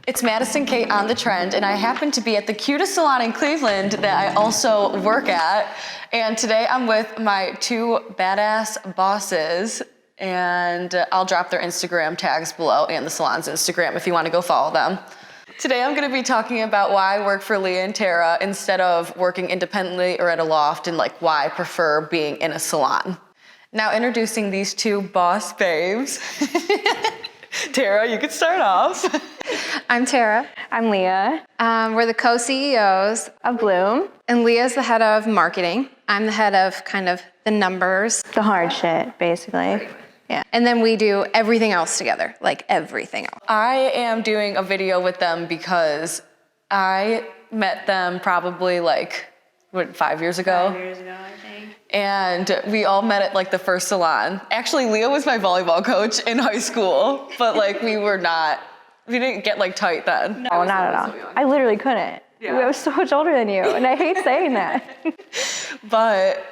It's Madison Kate on The Trend, and I happen to be at the cutest salon in Cleveland that I also work at. And today I'm with my two badass bosses, and I'll drop their Instagram tags below and the salon's Instagram if you want to go follow them. Today I'm going to be talking about why I work for Leah and Tara instead of working independently or at a loft, and like why I prefer being in a salon. Now introducing these two boss babes. Tara, you can start off. I'm Tara. I'm Leah. We're the co-CEOs of Bloom. and Leah's the head of marketing. I'm the head of kind of the numbers. The hard shit, basically. Yeah. And then we do everything else together, like everything else. I am doing a video with them because I met them probably like, 5 years ago? 5 years ago, I think. And we all met at like the first salon. Actually, Leah was my volleyball coach in high school, but like we didn't get like tight then. No, not at all. I literally couldn't. Yeah. I was so much older than you, and I hate saying that. But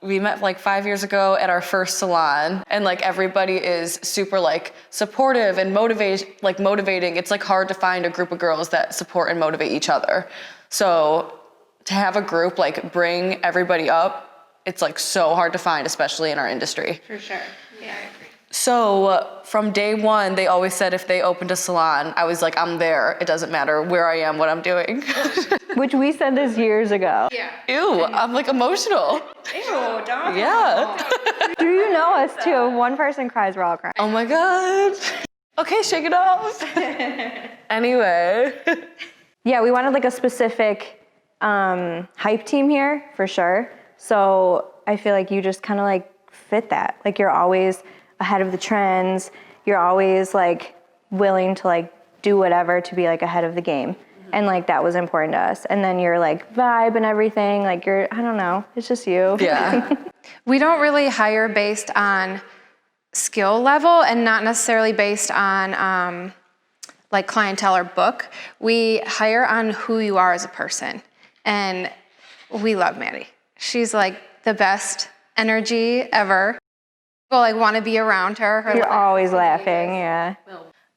we met like 5 years ago at our first salon, and like everybody is super like supportive and motivating. It's like hard to find a group of girls that support and motivate each other. So to have a group like bring everybody up, it's like so hard to find, especially in our industry. For sure. Yeah, I agree. So from day one, they always said if they opened a salon, I was like, I'm there. It doesn't matter where I am, what I'm doing. Which we said this years ago. Yeah. Ew, I'm like emotional. Ew, don't. Yeah. Do you know us too? If one person cries, we're all crying. Oh my God. Okay, shake it off. Anyway. Yeah, we wanted like a specific hype team here, for sure. So I feel like you just kind of like fit that. Like you're always ahead of the trends. You're always like willing to like do whatever to be like ahead of the game. And like that was important to us. And then your like vibe and everything, like I don't know, it's just you. Yeah. We don't really hire based on skill level and not necessarily based on like clientele or book. We hire on who you are as a person. And we love Maddie. She's like the best energy ever. People like want to be around her. You're always laughing, yeah.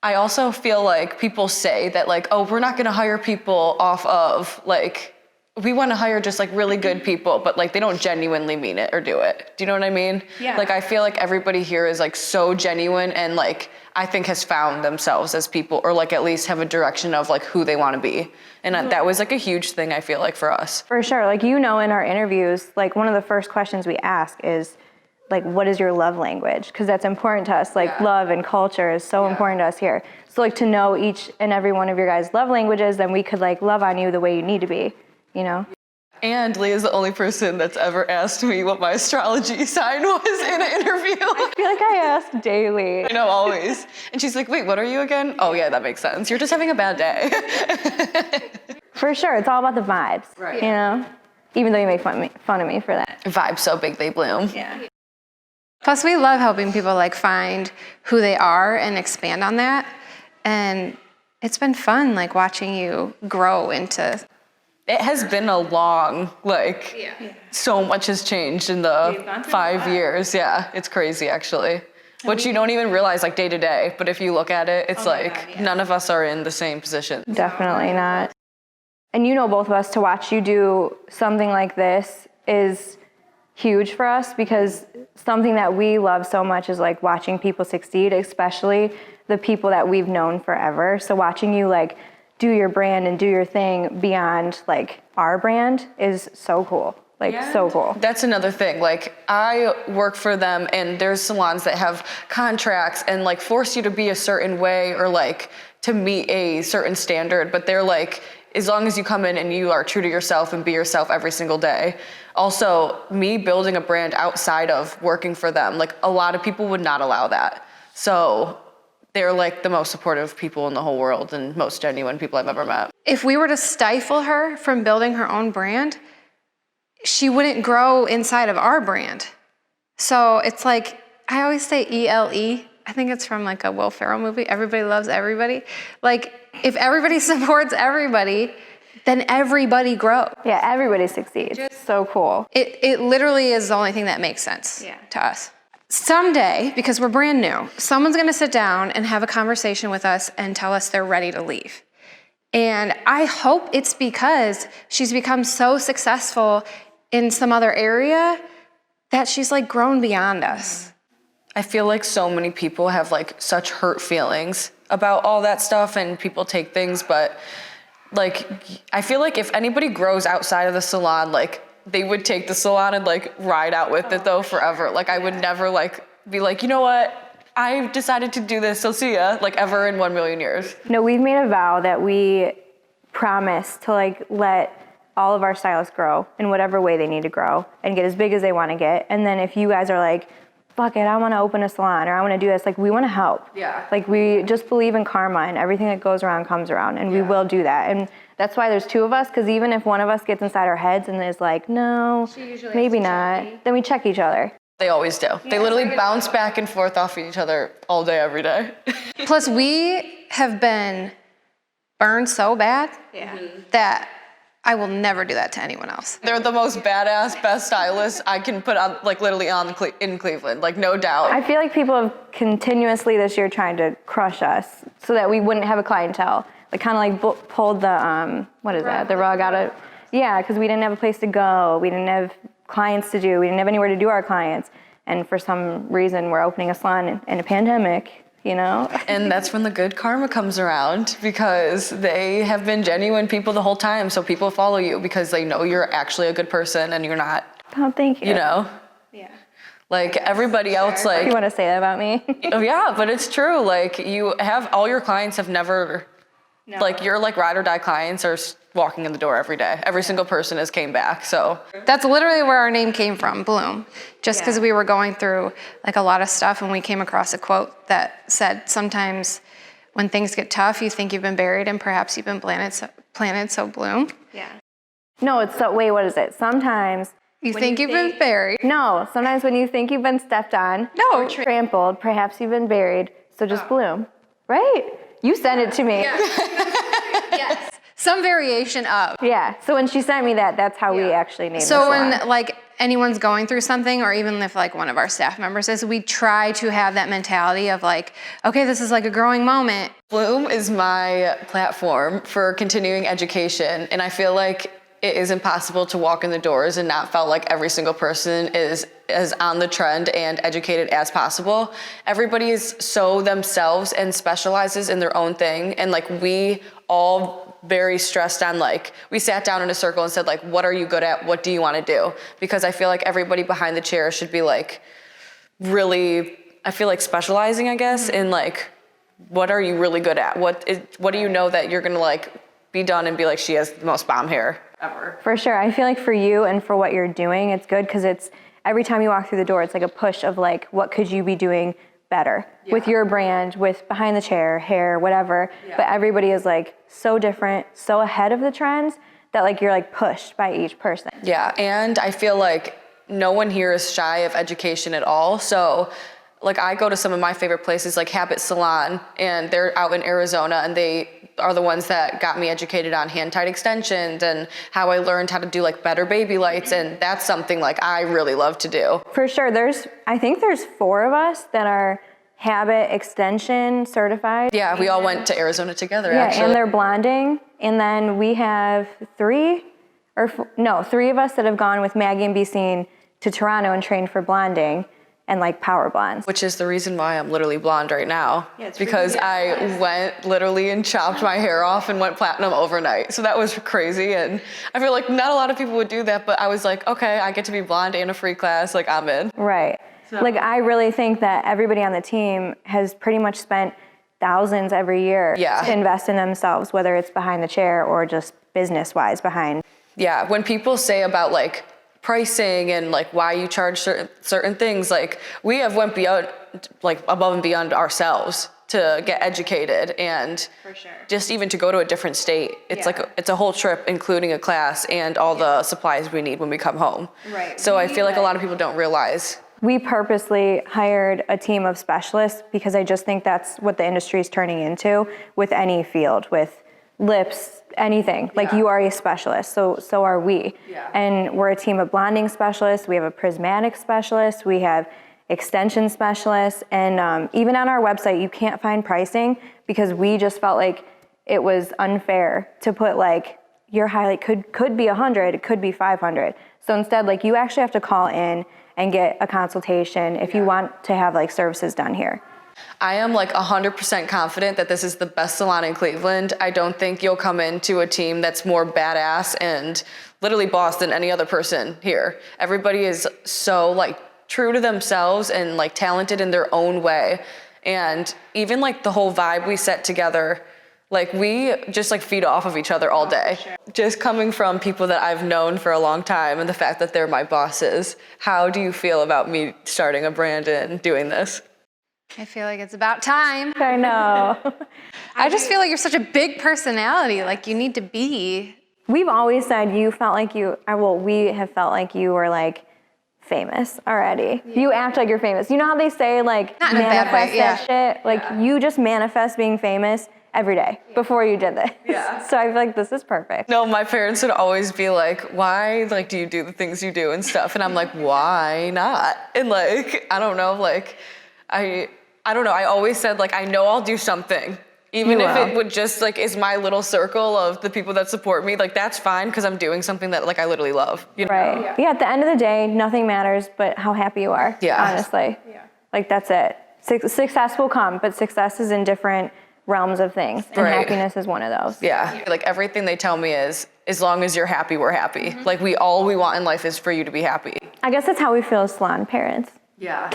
I also feel like people say that like, oh, we're not gonna hire people off of like, we want to hire just like really good people, but like they don't genuinely mean it or do it. Do you know what I mean? Yeah. Like I feel like everybody here is like so genuine and like I think has found themselves as people, or like at least have a direction of like who they want to be. And that was like a huge thing I feel like for us. For sure, like in our interviews, like one of the first questions we ask is like, what is your love language? Because that's important to us. Like love and culture is so important to us here. So like to know each and every one of your guys' love languages, then we could like love on you the way you need to be, you know? And Leah's the only person that's ever asked me what my astrology sign was in an interview. I feel like I ask daily. I know, always. And she's like, wait, what are you again? Oh yeah, that makes sense. You're just having a bad day. For sure, it's all about the vibes, Right. you know? Even though you make fun of me for that. Vibes so big they bloom. Yeah. Plus, we love helping people like find who they are and expand on that. And it's been fun, like watching you grow into. It has been a long, like, so much has changed in the 5 years. Yeah, it's crazy actually. Which you don't even realize like day to day, but if you look at it, it's none of us are in the same position. Definitely not. And you know both of us, to watch you do something like this is huge for us, because something that we love so much is like watching people succeed, especially the people that we've known forever. So watching you like do your brand and do your thing beyond like our brand is so cool. Like so cool. That's another thing. Like I work for them, and there's salons that have contracts and like force you to be a certain way or like to meet a certain standard, but they're like, as long as you come in and you are true to yourself and be yourself every single day. Also, me building a brand outside of working for them, like a lot of people would not allow that. So they're like the most supportive people in the whole world and most genuine people I've ever met. If we were to stifle her from building her own brand, she wouldn't grow inside of our brand. So it's like, I always say ELE. I think it's from like a Will Ferrell movie. Everybody loves everybody. Like if everybody supports everybody, then everybody grows. Yeah, everybody succeeds. So cool. It literally is the only thing that makes sense to us. someday, because we're brand new, someone's gonna sit down and have a conversation with us and tell us they're ready to leave. And I hope it's because she's become so successful in some other area that she's like grown beyond us. I feel like so many people have like such hurt feelings about all that stuff, and people take things, but like, I feel like if anybody grows outside of the salon, like they would take the salon and like ride out with it though forever. Like I would never like be like, you know what? I decided to do this, so see ya, like ever in 1,000,000 years. No, we've made a vow that we promise to like let all of our stylists grow in whatever way they need to grow and get as big as they want to get. And then if you guys are like, fuck it, I want to open a salon or I want to do this, like we want to help. Yeah. Like we just believe in karma and everything that goes around comes around, and we will do that. And that's why there's two of us, because even if one of us gets inside our heads and is like, no, maybe not, then we check each other. They always do. They literally bounce back and forth off each other all day, every day. Plus, we have been burned so bad that I will never do that to anyone else. They're the most badass, best stylists I can put on, like literally in Cleveland, like no doubt. I feel like people have continuously this year trying to crush us so that we wouldn't have a clientele. Like kind of like pulled the, the rug out of, because we didn't have a place to go. We didn't have clients to do. We didn't have anywhere to do our clients. And for some reason, we're opening a salon in a pandemic, you know? And that's when the good karma comes around, because they have been genuine people the whole time. So people follow you because they know you're actually a good person and you're not, Oh, thank you. you know? Yeah. Like everybody else, like, You want to say that about me? oh yeah, but it's true. Like you have, all your clients have never, like your like ride or die clients are walking in the door every day. Every single person has came back, so. That's literally where our name came from, Bloom. Just because we were going through like a lot of stuff and we came across a quote that said, sometimes when things get tough, you think you've been buried and perhaps you've been planted, so bloom. Yeah. No, it's so, wait, what is it? Sometimes You think you've been buried. No, sometimes when you think you've been stepped on or trampled, perhaps you've been buried, so just bloom. Right? You sent it to me. Yes. Some variation of. Yeah, so when she sent me that, that's how we actually named it. So when like anyone's going through something, or even if like one of our staff members is, we try to have that mentality of like, okay, this is like a growing moment. Bloom is my platform for continuing education, and I feel like it is impossible to walk in the doors and not feel like every single person is as on the trend and educated as possible. Everybody is so themselves and specializes in their own thing, and like we all very stressed on, like, we sat down in a circle and said, like, what are you good at? What do you want to do? Because I feel like everybody behind the chair should be like really, I feel like specializing, I guess, in like, what are you really good at? What do you know that you're gonna like be done and be like, she has the most bomb hair ever? For sure. I feel like for you and for what you're doing, it's good because it's every time you walk through the door, it's like a push of like, what could you be doing better with your brand, with behind the chair, hair, whatever. But everybody is like so different, so ahead of the trends that like you're like pushed by each person. Yeah, and I feel like no one here is shy of education at all. So like I go to some of my favorite places like Habit Salon, and they're out in Arizona, and they are the ones that got me educated on hand tight extensions and how I learned how to do like better baby lights, and that's something like I really love to do. For sure. I think there's 4 of us that are Habit extension certified. Yeah, we all went to Arizona together, Yeah, actually. and they're blonding. And then we have 3 of us that have gone with Maggie and Beesine to Toronto and trained for blonding and like power blondes. Which is the reason why I'm literally blonde right now. Yeah, it's because I went literally and chopped my hair off and went platinum overnight. So that was crazy. And I feel like not a lot of people would do that, but I was like, okay, I get to be blonde and a free class, like I'm in. Right. So. Like I really think that everybody on the team has pretty much spent thousands every year to invest in themselves, whether it's behind the chair or just business-wise behind. Yeah, when people say about like pricing and like why you charge certain things, like we have went beyond, like above and beyond ourselves to get educated, and just even to go to a different state. It's like it's a whole trip, including a class and all the supplies we need when we come home. Right. So I feel like a lot of people don't realize. We purposely hired a team of specialists because I just think that's what the industry is turning into with any field, with lips, anything. Like you are a specialist, so are we. Yeah. And we're a team of blonding specialists. We have a prismatic specialist. We have extension specialists. And even on our website, you can't find pricing because we just felt like it was unfair to put like your highlight could be 100, it could be 500. So instead, like you actually have to call in and get a consultation if you want to have like services done here. I am like 100% confident that this is the best salon in Cleveland. I don't think you'll come into a team that's more badass and literally boss than any other person here. Everybody is so like true to themselves and like talented in their own way. And even like the whole vibe we set together, like we just like feed off of each other all day. Sure. Just coming from people that I've known for a long time and the fact that they're my bosses, how do you feel about me starting a brand and doing this? I feel like it's about time. I know. I just feel like you're such a big personality, like you need to be. We've always said you felt like we have felt like you were like famous already. Yeah. You act like you're famous. You know how they say like not in manifest a bad way, that shit? Like you just manifest being famous every day before you did this. Yeah. So I feel like this is perfect. No, my parents would always be like, why like do you do the things you do and stuff? And I'm like, why not? And like, I don't know, like I don't know. I always said like, I know I'll do something. Even if it would just like is my little circle of the people that support me, like that's fine because I'm doing something that like I literally love. You know? Right. Yeah, at the end of the day, nothing matters but how happy you are. Yeah. Honestly. Yeah. Like that's it. Success will come, but success is in different realms of things. And happiness is one of those. Yeah. Like everything they tell me is, as long as you're happy, we're happy. Mm-hmm. Like all we want in life is for you to be happy. I guess that's how we feel as salon parents. Yeah.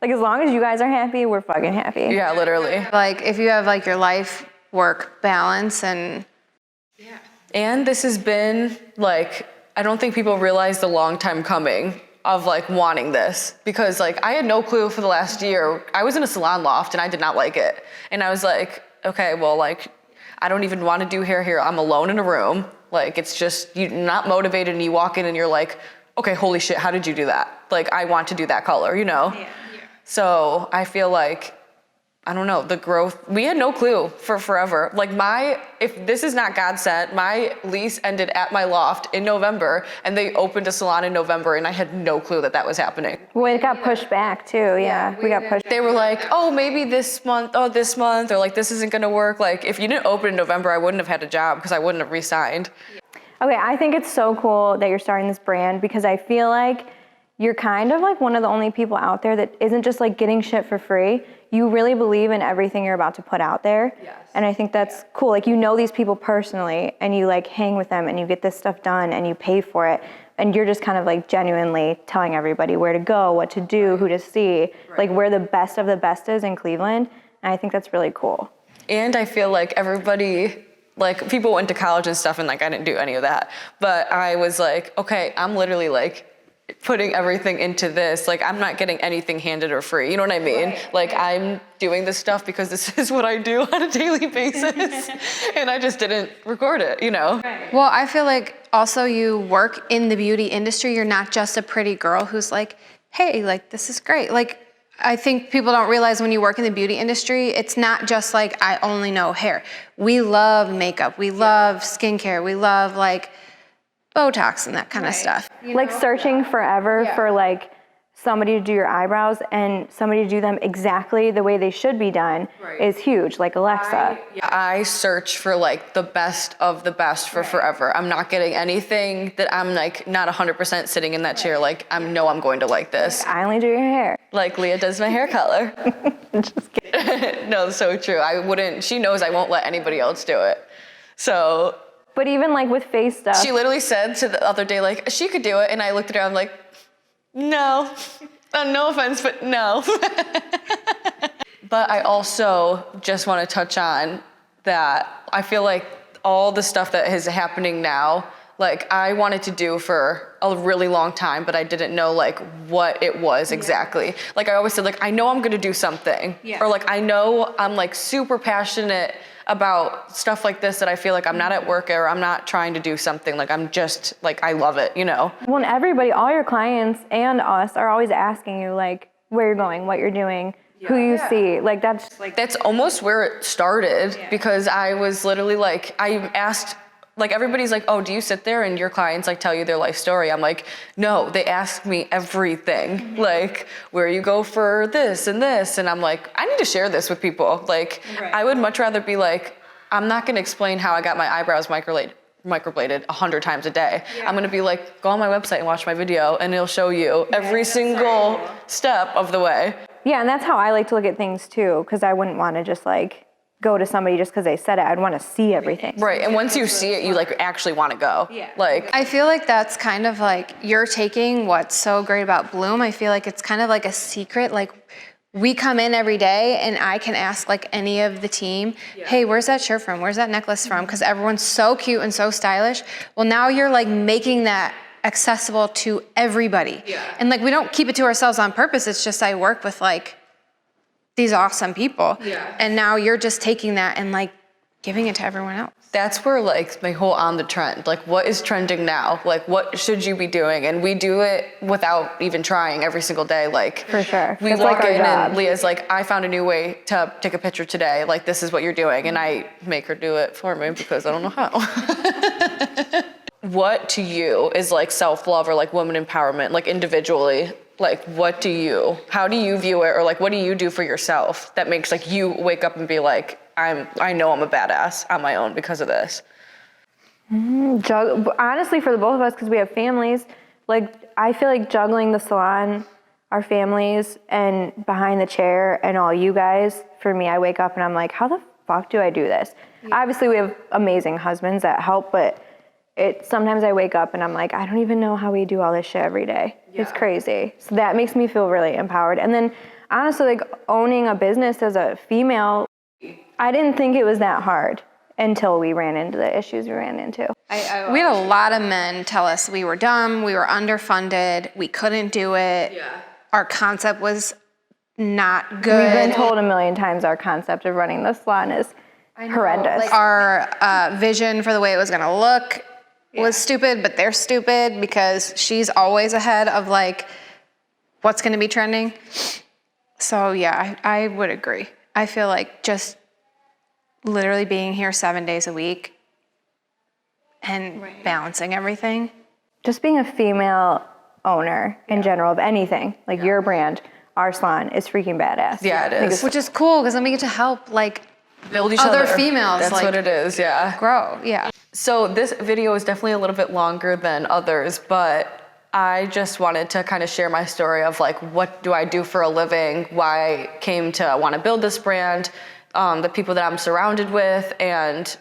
Like as long as you guys are happy, we're fucking happy. Yeah, literally. Like if you have like your life work balance and And this has been like, I don't think people realize the long time coming of like wanting this, because like I had no clue for the last year. I was in a salon loft and I did not like it. And I was like, okay, well like I don't even want to do hair here. I'm alone in a room. Like it's just, you're not motivated and you walk in and you're like, okay, holy shit, how did you do that? Like, I want to do that color, you know? Yeah. So I feel like, I don't know, the growth, we had no clue for forever. Like if this is not God sent, my lease ended at my loft in November and they opened a salon in November and I had no clue that that was happening. Well, it got pushed back too, yeah. We got pushed. They were like, oh, maybe this month, or like, this isn't gonna work. Like, if you didn't open in November, I wouldn't have had a job because I wouldn't have re-signed. Okay, I think it's so cool that you're starting this brand because I feel like you're kind of like one of the only people out there that isn't just like getting shit for free. You really believe in everything you're about to put out there. Yes. And I think that's cool. Like you know these people personally and you like hang with them and you get this stuff done and you pay for it. And you're just kind of like genuinely telling everybody where to go, what to do, who to see, like where the best of the best is in Cleveland. And I think that's really cool. And I feel like everybody, like people went to college and stuff and like I didn't do any of that. But I was like, okay, I'm literally like putting everything into this. Like I'm not getting anything handed or free. You know what I mean? Right. Like I'm doing this stuff because this is what I do on a daily basis. And I just didn't record it, you know? Right. Well, I feel like also you work in the beauty industry. You're not just a pretty girl who's like, hey, like this is great. Like I think people don't realize when you work in the beauty industry, it's not just like, I only know hair. We love makeup. We love skincare. We love like Botox and that kind of stuff. Like searching forever for like somebody to do your eyebrows and somebody to do them exactly the way they should be done is huge, like Alexa. I search for like the best of the best for forever. I'm not getting anything that I'm like not 100% sitting in that chair like I know I'm going to like this. I only do your hair. Like Leah does my hair color. Just kidding. No, so true. She knows I won't let anybody else do it. So. But even like with face stuff. She literally said to the other day, like, she could do it. And I looked at her, I'm like, no. No offense, but no. But I also just want to touch on that I feel like all the stuff that is happening now, like I wanted to do for a really long time, but I didn't know like what it was exactly. Like I always said, like, I know I'm going to do something. Or like, I know I'm like super passionate about stuff like this that I feel like I'm not at work or I'm not trying to do something. Like I'm just like, I love it, you know? Well, and everybody, all your clients and us are always asking you like where you're going, what you're doing, who you see. Like that's almost where it started because I was literally like, I asked like everybody's like, oh, do you sit there and your clients like tell you their life story? I'm like, no, they ask me everything. Like, where you go for this and this. And I'm like, I need to share this with people. Like, I would much rather be like, I'm not gonna explain how I got my eyebrows microbladed 100 times a day. I'm gonna be like, go on my website and watch my video and it'll show you every single step of the way. Yeah, and that's how I like to look at things too, because I wouldn't want to just like go to somebody just because they said it. I'd want to see everything. Right, and once you see it, you like actually want to go. Yeah. Like, I feel like that's kind of like, you're taking what's so great about Bloom. I feel like it's kind of like a secret. Like, we come in every day and I can ask like any of the team, hey, where's that shirt from? Where's that necklace from? Because everyone's so cute and so stylish. Well, now you're like making that accessible to everybody. And like, we don't keep it to ourselves on purpose. It's just, I work with like these awesome people. And now you're just taking that and like giving it to everyone else. that's where like my whole on the trend, like what is trending now? Like what should you be doing? And we do it without even trying every single day. Like for sure. We it's walk like in job. and Leah's like, I found a new way to take a picture today. Like this is what you're doing. And I make her do it for me because I don't know how. What to you is like self-love or like woman empowerment, like individually? Like how do you view it? Or like, what do you do for yourself that makes like you wake up and be like, I know I'm a badass on my own because of this? Honestly, for the both of us, because we have families, like I feel like juggling the salon, our families, and behind the chair and all you guys, for me, I wake up and I'm like, how the fuck do I do this? Yeah. Obviously, we have amazing husbands that help, but sometimes I wake up and I'm like, I don't even know how we do all this shit every day. Yeah. It's crazy. So that makes me feel really empowered. And then honestly, like owning a business as a female, I didn't think it was that hard until we ran into the issues we ran into. We had a lot of men tell us we were dumb, we were underfunded, we couldn't do it. Yeah. Our concept was not good. We've been told a million times our concept of running the salon is horrendous. Like our vision for the way it was gonna look was stupid, but they're stupid because she's always ahead of like what's gonna be trending. So yeah, I would agree. I feel like just literally being here 7 days a week and balancing everything. Just being a female owner in general of anything, like your brand, our salon, is freaking badass. Yeah, it is. Which is cool because then we get to help like build each other. Other females. That's like, what it is, yeah. Grow, yeah. So this video is definitely a little bit longer than others, but I just wanted to kind of share my story of like, what do I do for a living, why I came to want to build this brand, the people that I'm surrounded with, and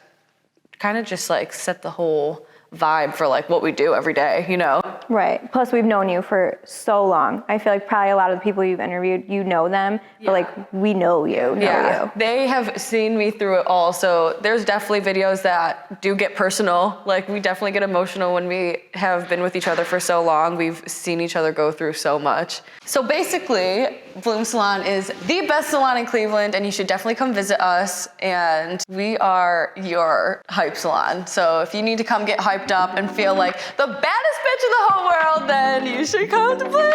kind of just like set the whole vibe for like what we do every day, you know? Right. Plus we've known you for so long. I feel like probably a lot of the people you've interviewed, you know them, but like we know you. They have seen me through it all. So there's definitely videos that do get personal. Like we definitely get emotional when we have been with each other for so long. We've seen each other go through so much. So basically, Bloom Salon is the best salon in Cleveland, and you should definitely come visit us. And we are your hype salon. So if you need to come get hyped up and feel like the baddest bitch in the whole world, then you should come to Bloom.